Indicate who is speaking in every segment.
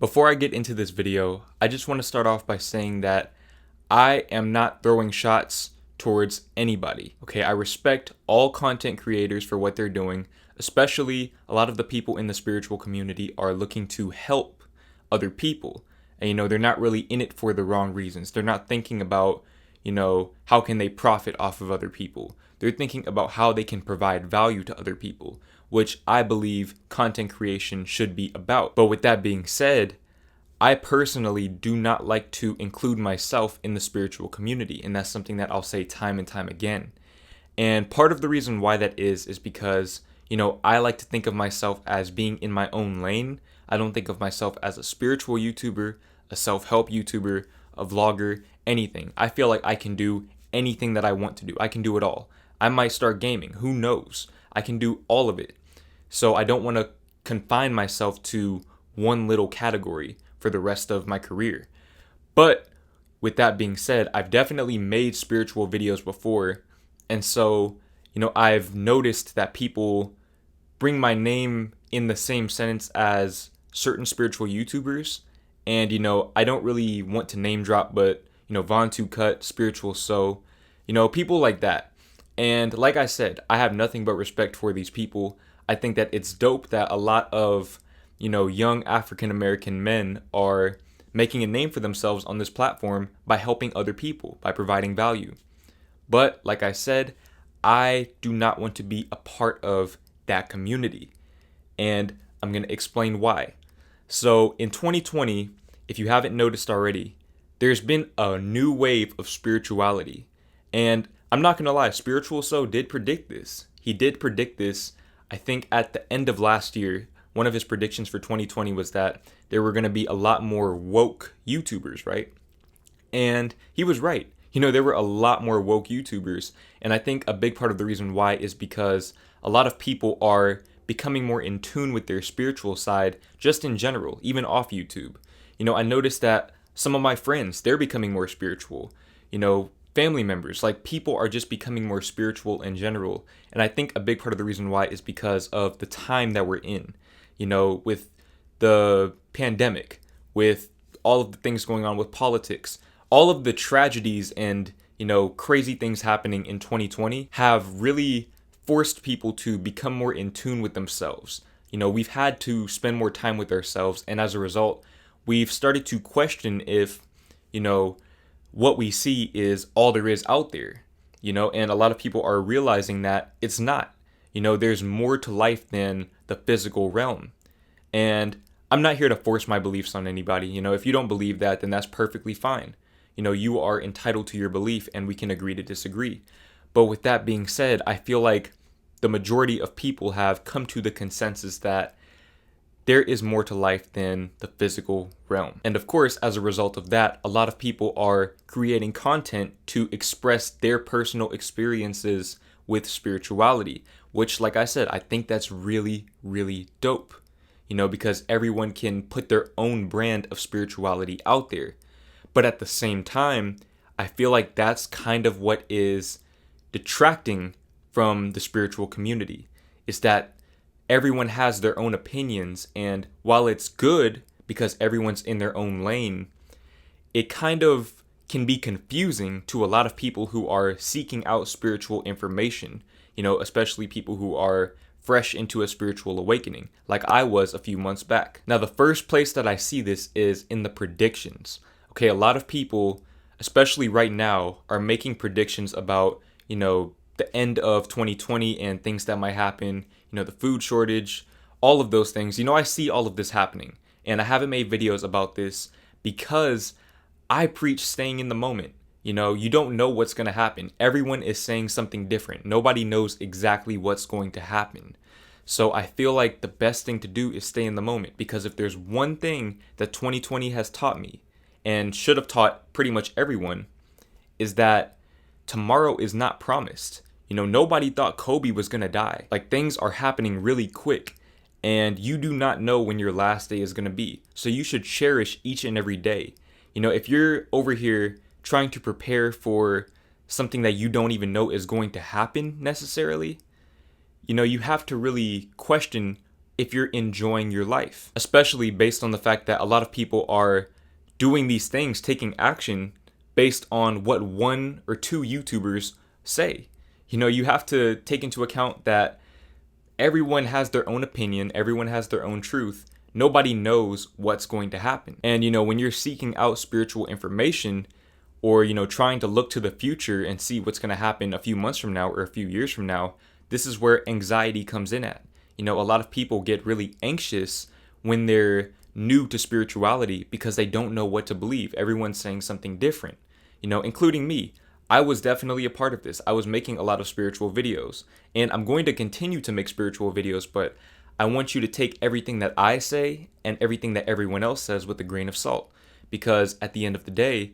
Speaker 1: Before I get into this video, I just want to start off by saying that I am not throwing shots towards anybody. Okay, I respect all content creators for what they're doing, especially a lot of the people in the spiritual community are looking to help other people. And they're not really in it for the wrong reasons. They're not thinking about, how can they profit off of other people. They're thinking about how they can provide value to other people, which I believe content creation should be about. But with that being said, I personally do not like to include myself in the spiritual community, and that's something that I'll say time and time again. And part of the reason why that is because, I like to think of myself as being in my own lane. I don't think of myself as a spiritual YouTuber, a self-help YouTuber, a vlogger, anything. I feel like I can do anything that I want to do. I can do it all. I might start gaming. Who knows? I can do all of it. So I don't want to confine myself to one little category for the rest of my career. But with that being said, I've definitely made spiritual videos before. And so, I've noticed that people bring my name in the same sentence as certain spiritual YouTubers. And, I don't really want to name drop, but, Von to Cut, Spiritual So, people like that. And like I said, I have nothing but respect for these people. I think that it's dope that a lot of, young African American men are making a name for themselves on this platform by helping other people, by providing value. But like I said, I do not want to be a part of that community. And I'm going to explain why. So in 2020, if you haven't noticed already, there's been a new wave of spirituality. And I'm not going to lie, Spiritual So did predict this. He did predict this, I think, at the end of last year. One of his predictions for 2020 was that there were going to be a lot more woke YouTubers, right? And he was right. There were a lot more woke YouTubers. And I think a big part of the reason why is because a lot of people are becoming more in tune with their spiritual side just in general, even off YouTube. I noticed that some of my friends, they're becoming more spiritual. Family members, like people are just becoming more spiritual in general. And I think a big part of the reason why is because of the time that we're in, with the pandemic, with all of the things going on with politics, all of the tragedies and, crazy things happening in 2020 have really forced people to become more in tune with themselves. We've had to spend more time with ourselves. And as a result, we've started to question if, what we see is all there is out there, and a lot of people are realizing that it's not. There's more to life than the physical realm. And I'm not here to force my beliefs on anybody. If you don't believe that, then that's perfectly fine. You are entitled to your belief and we can agree to disagree. But with that being said, I feel like the majority of people have come to the consensus that there is more to life than the physical realm. And of course, as a result of that, a lot of people are creating content to express their personal experiences with spirituality, which, like I said, I think that's really, really dope. Because everyone can put their own brand of spirituality out there. But at the same time, I feel like that's kind of what is detracting from the spiritual community, is that everyone has their own opinions, and while it's good because everyone's in their own lane, it kind of can be confusing to a lot of people who are seeking out spiritual information, especially people who are fresh into a spiritual awakening, like I was a few months back. Now, the first place that I see this is in the predictions. Okay, a lot of people, especially right now, are making predictions about, the end of 2020 and things that might happen, the food shortage, all of those things. I see all of this happening, and I haven't made videos about this because I preach staying in the moment. You don't know what's going to happen. Everyone is saying something different. Nobody knows exactly what's going to happen. So I feel like the best thing to do is stay in the moment, because if there's one thing that 2020 has taught me, and should have taught pretty much everyone, is that tomorrow is not promised. Nobody thought Kobe was going to die. Like, things are happening really quick, and you do not know when your last day is going to be. So you should cherish each and every day. If you're over here trying to prepare for something that you don't even know is going to happen necessarily, you have to really question if you're enjoying your life, especially based on the fact that a lot of people are doing these things, taking action based on what one or two YouTubers say. You have to take into account that everyone has their own opinion, everyone has their own truth. Nobody knows what's going to happen. And when you're seeking out spiritual information, or trying to look to the future and see what's going to happen a few months from now or a few years from now, this is where anxiety comes in at. A lot of people get really anxious when they're new to spirituality because they don't know what to believe. Everyone's saying something different, including me. I was definitely a part of this. I was making a lot of spiritual videos, and I'm going to continue to make spiritual videos, but I want you to take everything that I say and everything that everyone else says with a grain of salt, because at the end of the day,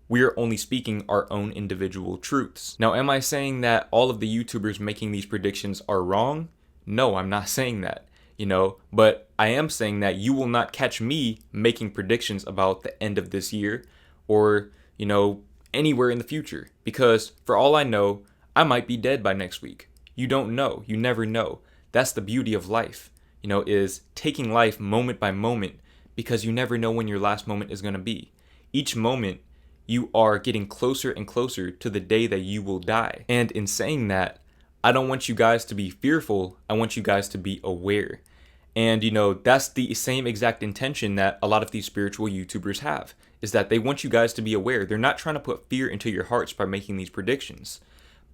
Speaker 1: we're only speaking our own individual truths. Now, am I saying that all of the YouTubers making these predictions are wrong? No, I'm not saying that, but I am saying that you will not catch me making predictions about the end of this year or, anywhere in the future, because for all I know, I might be dead by next week. You don't know. You never know. That's the beauty of life, is taking life moment by moment, because you never know when your last moment is going to be. Each moment, you are getting closer and closer to the day that you will die. And in saying that, I don't want you guys to be fearful. I want you guys to be aware. And, that's the same exact intention that a lot of these spiritual YouTubers have, is that they want you guys to be aware. They're not trying to put fear into your hearts by making these predictions.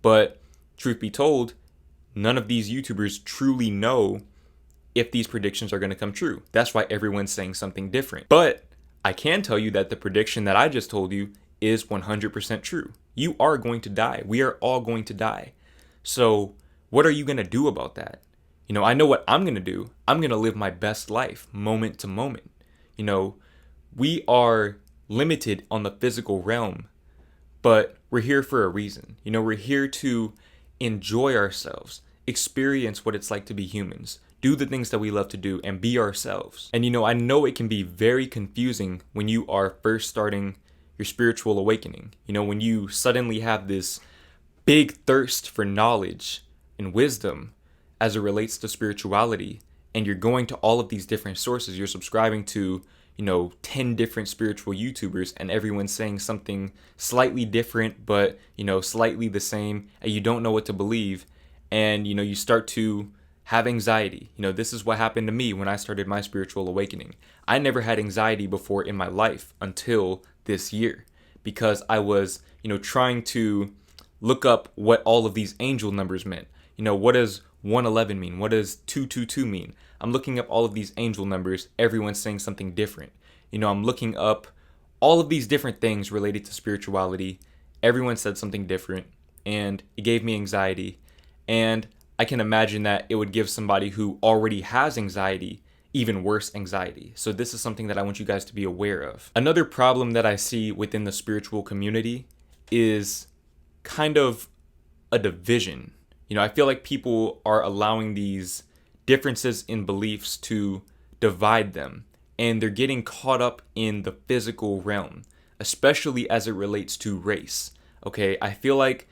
Speaker 1: But truth be told, none of these YouTubers truly know if these predictions are going to come true. That's why everyone's saying something different. But I can tell you that the prediction that I just told you is 100% true. You are going to die. We are all going to die. So what are you going to do about that? I know what I'm going to do. I'm going to live my best life moment to moment. We are limited on the physical realm, but we're here for a reason. We're here to enjoy ourselves, experience what it's like to be humans, do the things that we love to do, and be ourselves. And I know it can be very confusing when you are first starting your spiritual awakening. When you suddenly have this big thirst for knowledge and wisdom as it relates to spirituality, and you're going to all of these different sources. You're subscribing to 10 different spiritual YouTubers, and everyone's saying something slightly different, but slightly the same, and you don't know what to believe. And you start to have anxiety. This is what happened to me when I started my spiritual awakening. I never had anxiety before in my life until this year, because I was trying to look up what all of these angel numbers meant. What does 111 mean? What does 222 mean? I'm looking up all of these angel numbers. Everyone's saying something different. I'm looking up all of these different things related to spirituality. Everyone said something different, and it gave me anxiety. And I can imagine that it would give somebody who already has anxiety even worse anxiety. So this is something that I want you guys to be aware of. Another problem that I see within the spiritual community is kind of a division. I feel like people are allowing these differences in beliefs to divide them, and they're getting caught up in the physical realm, especially as it relates to race. Okay, I feel like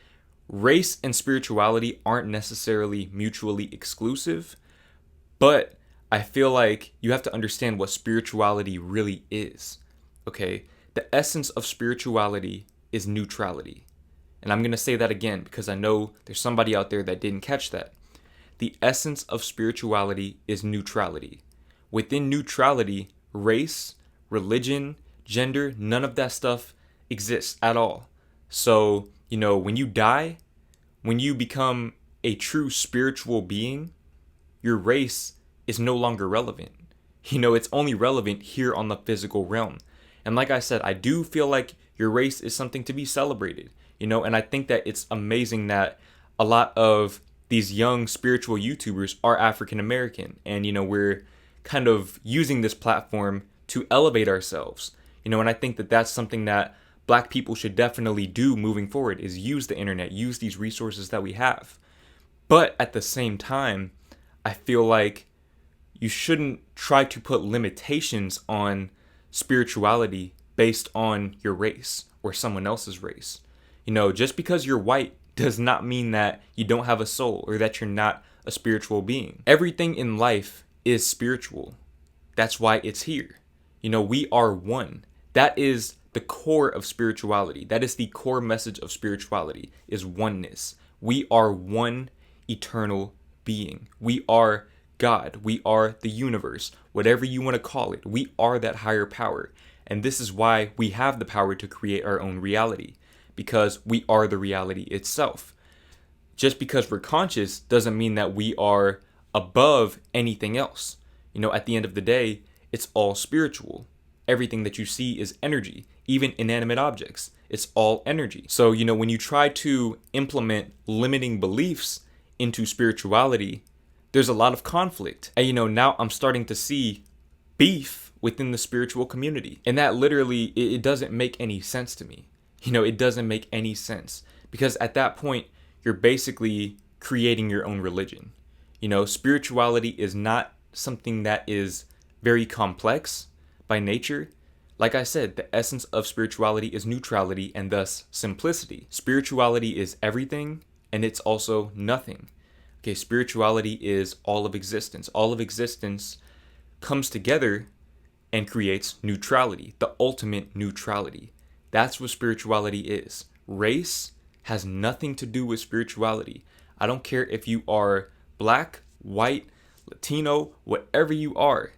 Speaker 1: race and spirituality aren't necessarily mutually exclusive, but I feel like you have to understand what spirituality really is. Okay, the essence of spirituality is neutrality. And I'm going to say that again because I know there's somebody out there that didn't catch that. The essence of spirituality is neutrality. Within neutrality, race, religion, gender, none of that stuff exists at all. So, when you die, when you become a true spiritual being, your race is no longer relevant. It's only relevant here on the physical realm. And like I said, I do feel like your race is something to be celebrated. And I think that it's amazing that a lot of these young spiritual YouTubers are African American, and we're kind of using this platform to elevate ourselves. And I think that that's something that Black people should definitely do moving forward, is use the internet, use these resources that we have. But at the same time, I feel like you shouldn't try to put limitations on spirituality based on your race or someone else's race. Just because you're white does not mean that you don't have a soul or that you're not a spiritual being. Everything in life is spiritual. That's why it's here. We are one. That is the core of spirituality. That is the core message of spirituality, is oneness. We are one eternal being. We are God. We are the universe. Whatever you want to call it, we are that higher power. And this is why we have the power to create our own reality, because we are the reality itself. Just because we're conscious doesn't mean that we are above anything else. At the end of the day, it's all spiritual. Everything that you see is energy, even inanimate objects. It's all energy. So, when you try to implement limiting beliefs into spirituality, there's a lot of conflict. And, now I'm starting to see beef within the spiritual community. And that literally, it doesn't make any sense to me. It doesn't make any sense. Because at that point, you're basically creating your own religion. Spirituality is not something that is very complex by nature. Like I said, the essence of spirituality is neutrality and thus simplicity. Spirituality is everything and it's also nothing. Okay, spirituality is all of existence. All of existence comes together and creates neutrality, the ultimate neutrality. That's what spirituality is. Race has nothing to do with spirituality. I don't care if you are black, white, Latino, whatever you are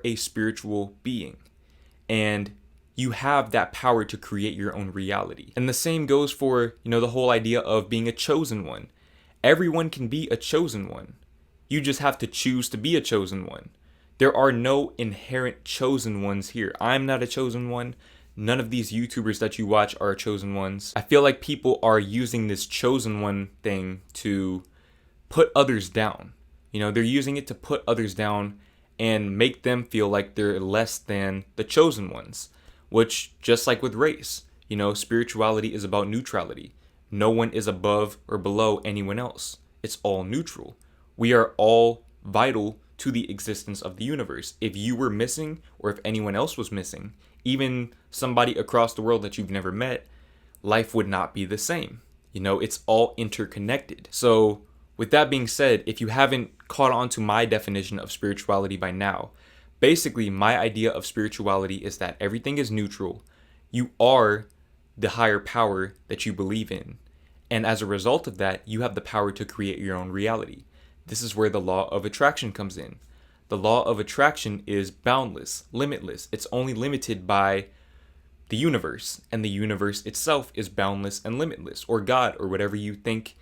Speaker 1: a spiritual being. And you have that power to create your own reality. And the same goes for, the whole idea of being a chosen one. Everyone can be a chosen one. You just have to choose to be a chosen one. There are no inherent chosen ones here. I'm not a chosen one. None of these YouTubers that you watch are chosen ones. I feel like people are using this chosen one thing to put others down. They're using it to put others down and make them feel like they're less than the chosen ones, which, just like with race, spirituality is about neutrality. No one is above or below anyone else. It's all neutral. We are all vital to the existence of the universe. If you were missing, or if anyone else was missing, even somebody across the world that you've never met, life would not be the same. It's all interconnected. So with that being said, if you haven't caught on to my definition of spirituality by now, basically my idea of spirituality is that everything is neutral. You are the higher power that you believe in. And as a result of that, you have the power to create your own reality. This is where the law of attraction comes in. The law of attraction is boundless, limitless. It's only limited by the universe, and the universe itself is boundless and limitless, or God, or whatever you think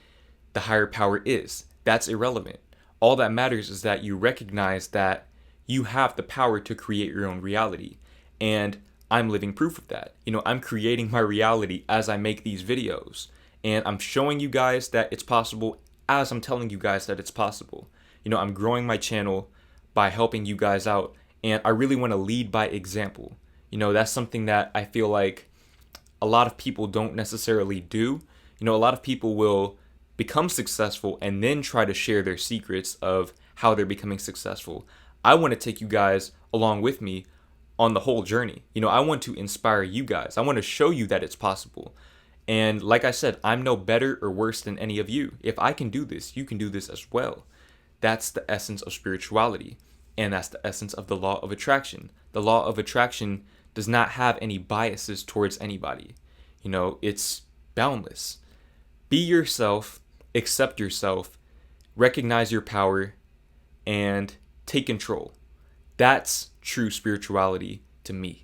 Speaker 1: the higher power is. That's irrelevant. All that matters is that you recognize that you have the power to create your own reality. And I'm living proof of that. I'm creating my reality as I make these videos. And I'm showing you guys that it's possible as I'm telling you guys that it's possible. I'm growing my channel by helping you guys out. And I really want to lead by example. That's something that I feel like a lot of people don't necessarily do. A lot of people will become successful and then try to share their secrets of how they're becoming successful. I want to take you guys along with me on the whole journey. I want to inspire you guys. I want to show you that it's possible. And like I said, I'm no better or worse than any of you. If I can do this, you can do this as well. That's the essence of spirituality. And that's the essence of the law of attraction. The law of attraction does not have any biases towards anybody. It's boundless. Be yourself, accept yourself, recognize your power, and take control. That's true spirituality to me.